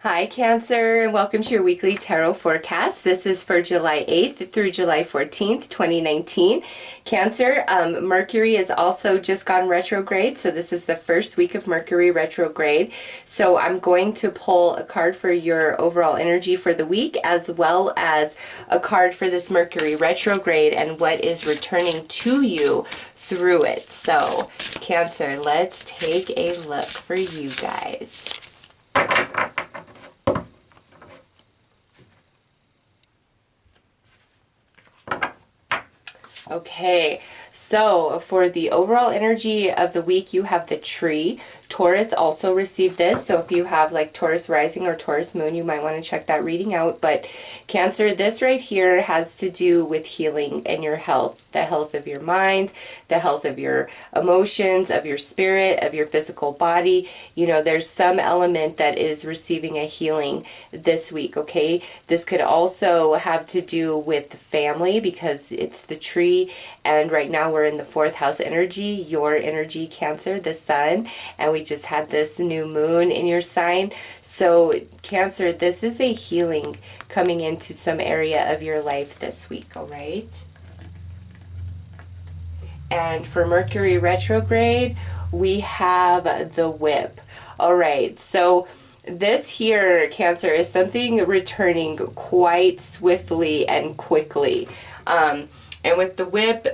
Hi Cancer, and welcome to your weekly tarot forecast. This is for July 8th through July 14th, 2019. Cancer, Mercury has also just gone retrograde, so this is the first week of Mercury retrograde. So I'm going to pull a card for your overall energy for the week, as well as a card for this Mercury retrograde and what is returning to you through it. So Cancer, let's take a look for you guys. Okay, so for the overall energy of the week, you have the tree. Taurus also received this, so if you have like Taurus rising or Taurus moon, you might want to check that reading out. But Cancer, this right here has to do with healing and your health, the health of your mind, the health of your emotions, of your spirit, of your physical body. You know, there's some element that is receiving a healing this week, okay? This could also have to do with family because it's the tree, and right now we're in the fourth house energy, your energy, Cancer, the sun, and we just had this new moon in your sign. So Cancer, this is a healing coming into some area of your life this week, all right? And for Mercury retrograde, we have the whip. All right, so this here, Cancer, is something returning quite swiftly and quickly. And with the whip,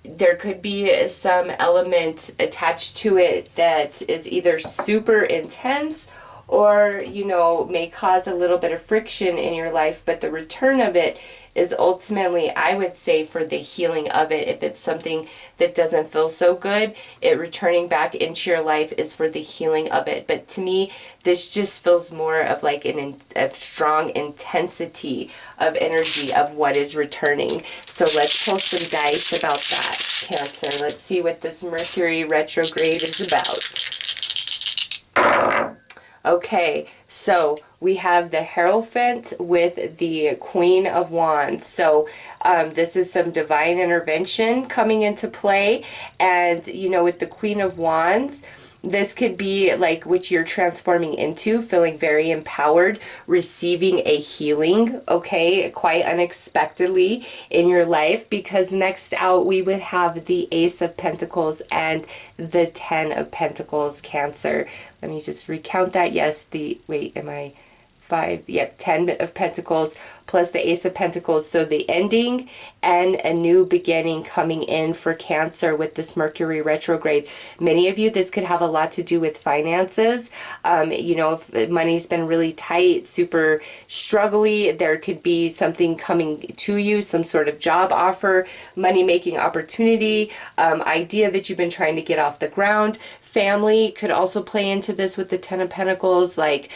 there could be some element attached to it that is either super intense or, you know, may cause a little bit of friction in your life, but the return of it is ultimately, I would say, for the healing of it. If it's something that doesn't feel so good, it returning back into your life is for the healing of it. But to me, this just feels more of like a strong intensity of energy of what is returning. So let's pull some dice about that, Cancer. Let's see what this Mercury retrograde is about. Okay, so we have the Hierophant with the Queen of Wands. So this is some divine intervention coming into play. And, you know, with the Queen of Wands, this could be like what you're transforming into, feeling very empowered, receiving a healing, okay, quite unexpectedly in your life, because next out we would have the Ace of Pentacles and the Ten of Pentacles, Cancer. Let me just recount that. Yes, wait, am I... 5, yep, 10 of Pentacles plus the Ace of Pentacles. So the ending and a new beginning coming in for Cancer with this Mercury retrograde. Many of you, this could have a lot to do with finances. You know, if money's been really tight, super struggly, there could be something coming to you, some sort of job offer, money-making opportunity, idea that you've been trying to get off the ground. Family could also play into this with the Ten of Pentacles, like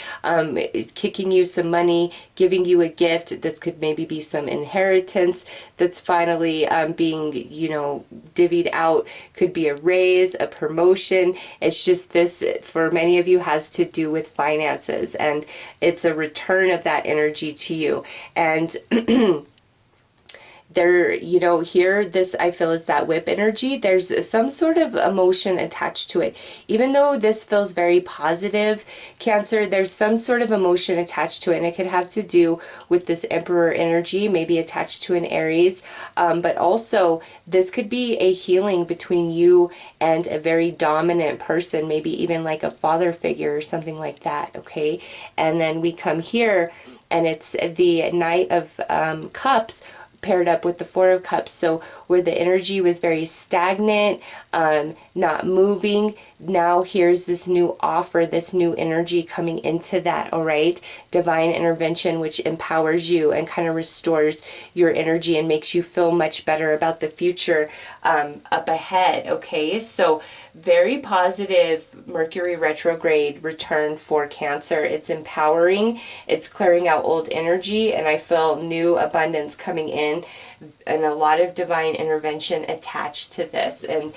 kicking you some money, giving you a gift. This could maybe be some inheritance that's finally being, you know, divvied out. Could be a raise, a promotion. It's just this, for many of you, has to do with finances, and it's a return of that energy to you. And there, you know, here, this I feel is that whip energy. There's some sort of emotion attached to it. Even though this feels very positive, Cancer, there's some sort of emotion attached to it, and it could have to do with this Emperor energy, maybe attached to an Aries, but also this could be a healing between you and a very dominant person, maybe even like a father figure or something like that, okay? And then we come here, and it's the Knight of Cups, paired up with the Four of Cups. So where the energy was very stagnant, not moving, now here's this new offer, this new energy coming into that, all right? Divine intervention, which empowers you and kind of restores your energy and makes you feel much better about the future up ahead, okay? So very positive Mercury retrograde return for Cancer. It's empowering, it's clearing out old energy, and I feel new abundance coming in, and a lot of divine intervention attached to this. And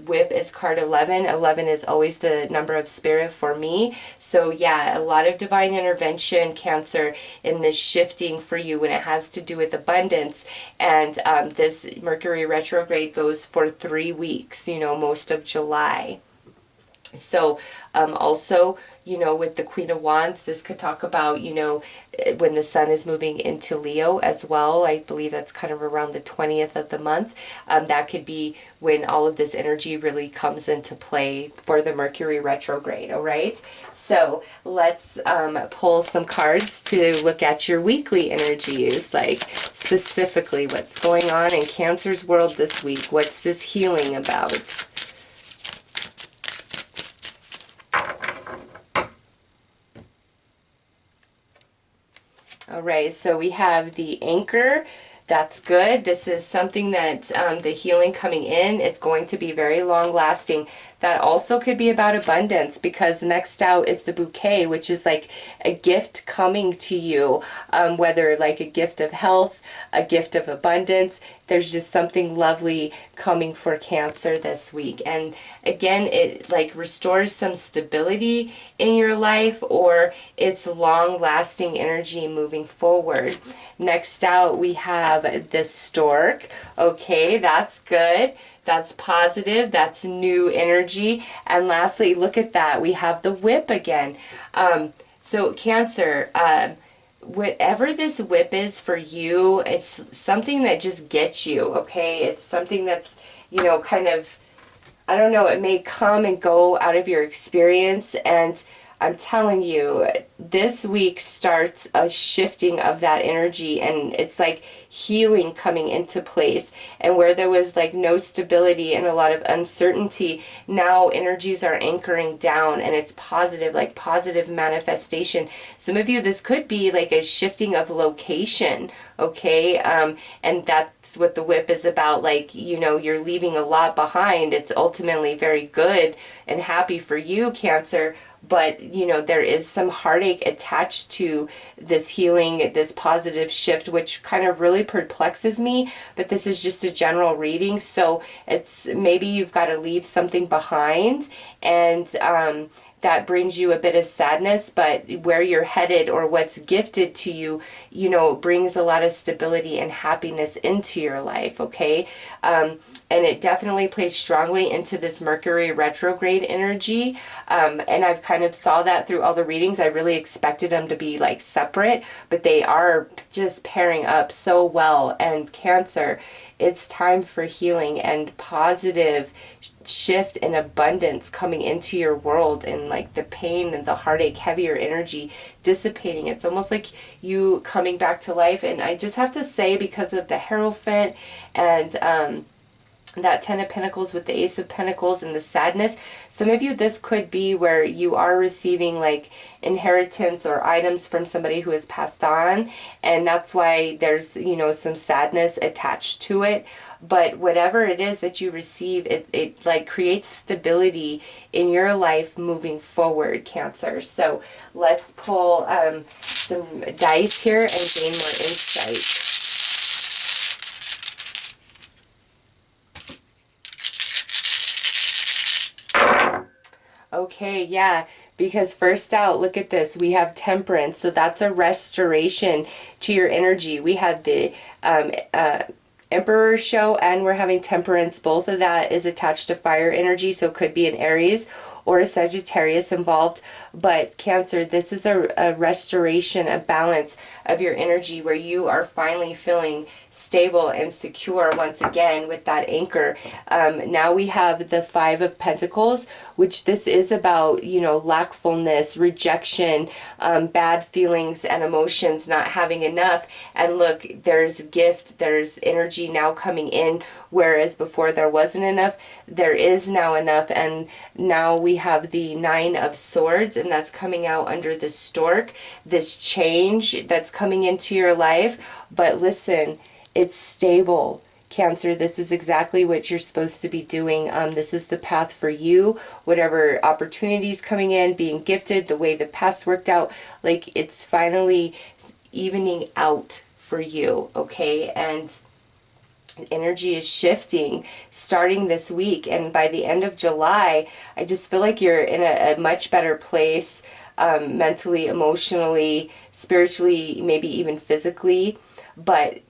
whip is card 11. 11 is always the number of spirit for me. So yeah, a lot of divine intervention, Cancer, in this shifting for you when it has to do with abundance. And this Mercury retrograde goes for 3 weeks, you know, most of July. So also, with the Queen of Wands, this could talk about, when the sun is moving into Leo as well. I believe that's kind of around the 20th of the month. That could be when all of this energy really comes into play for the Mercury retrograde, all right? So let's pull some cards to look at your weekly energies, like specifically what's going on in Cancer's world this week. What's this healing about? All right, so we have the anchor. That's good. This is something that the healing coming in, it's going to be very long lasting. That also could be about abundance, because next out is the bouquet, which is like a gift coming to you, whether like a gift of health, a gift of abundance. There's just something lovely coming for Cancer this week. And again, it like restores some stability in your life, or it's long lasting energy moving forward. Next out, we have the stork. Okay, that's good. That's positive. That's new energy. And lastly, look at that. We have the whip again. So Cancer, whatever this whip is for you, it's something that just gets you, okay? It's something that's, kind of, I don't know, it may come and go out of your experience, and I'm telling you, this week starts a shifting of that energy, and it's like healing coming into place. And where there was like no stability and a lot of uncertainty, now energies are anchoring down, and it's positive, like positive manifestation. Some of you, this could be like a shifting of location, okay? And that's what the whip is about. Like, you're leaving a lot behind. It's ultimately very good and happy for you, Cancer. But, there is some heartache attached to this healing, this positive shift, which kind of really perplexes me. But this is just a general reading. So it's maybe you've got to leave something behind, and that brings you a bit of sadness. But where you're headed, or what's gifted to you, brings a lot of stability and happiness into your life, okay? And it definitely plays strongly into this Mercury retrograde energy. And I've kind of saw that through all the readings. I really expected them to be like separate, but they are just pairing up so well. And Cancer, it's time for healing and positive shift and abundance coming into your world, and like the pain and the heartache, heavier energy dissipating. It's almost like you coming back to life. And I just have to say, because of the Hierophant and that Ten of Pentacles with the Ace of Pentacles and the sadness, some of you, this could be where you are receiving like inheritance or items from somebody who has passed on, and that's why there's some sadness attached to it. But whatever it is that you receive, it like creates stability in your life moving forward, Cancer. So let's pull some dice here and gain more insight. Okay, yeah, because first out, look at this. We have Temperance, so that's a restoration to your energy. We had the Emperor show, and we're having Temperance. Both of that is attached to fire energy, so it could be an Aries or a Sagittarius involved. But Cancer, this is a restoration, a balance of your energy, where you are finally feeling stable and secure once again with that anchor. Now we have the Five of Pentacles, which this is about, lackfulness, rejection, bad feelings and emotions, not having enough. And look, there's gift, there's energy now coming in, whereas before there wasn't enough. There is now enough. And now we have the Nine of Swords, and that's coming out under the stork, this change that's coming into your life. But listen, it's stable, Cancer. This is exactly what you're supposed to be doing. This is the path for you. Whatever opportunities coming in, being gifted, the way the past worked out, like it's finally evening out for you, okay? And energy is shifting starting this week, and by the end of July, I just feel like you're in a much better place, mentally, emotionally, spiritually, maybe even physically. But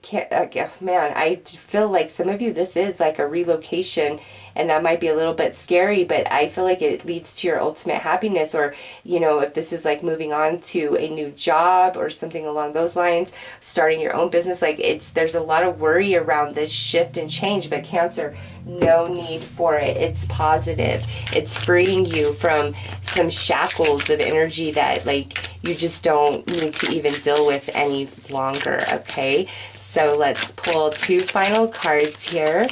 man, I feel like some of you, this is like a relocation and that might be a little bit scary, but I feel like it leads to your ultimate happiness. Or, you know, if this is like moving on to a new job or something along those lines, starting your own business, like there's a lot of worry around this shift and change. But Cancer, no need for it. It's positive. It's freeing you from some shackles of energy that like you just don't need to even deal with any longer. Okay, so let's pull 2 final cards here.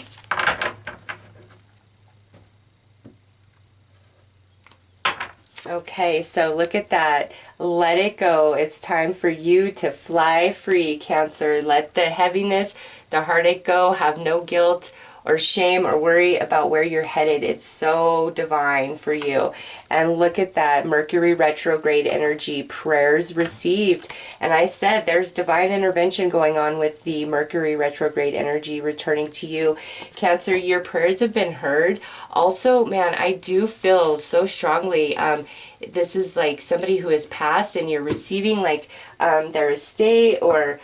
Okay, so look at that. Let it go. It's time for you to fly free, Cancer. Let the heaviness, the heartache go. Have no guilt or shame or worry about where you're headed. It's so divine for you. And look at that, Mercury retrograde energy, prayers received. And I said there's divine intervention going on with the Mercury retrograde energy returning to you. Cancer, your prayers have been heard. Also, man, I do feel so strongly, this is like somebody who has passed and you're receiving like their estate, or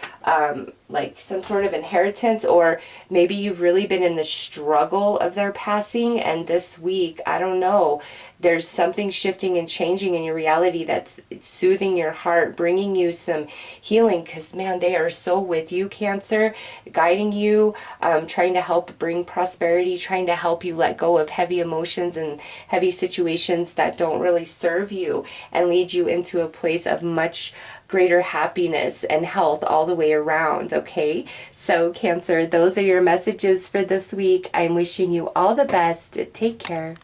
like some sort of inheritance, or maybe you've really been in the struggle of their passing, and this week, I don't know, there's something shifting and changing in your reality that's soothing your heart, bringing you some healing, because man, they are so with you, Cancer, guiding you, trying to help bring prosperity, trying to help you let go of heavy emotions and heavy situations that don't really serve you, and lead you into a place of much greater happiness and health all the way around. Okay, so Cancer, those are your messages for this week. I'm wishing you all the best. Take care.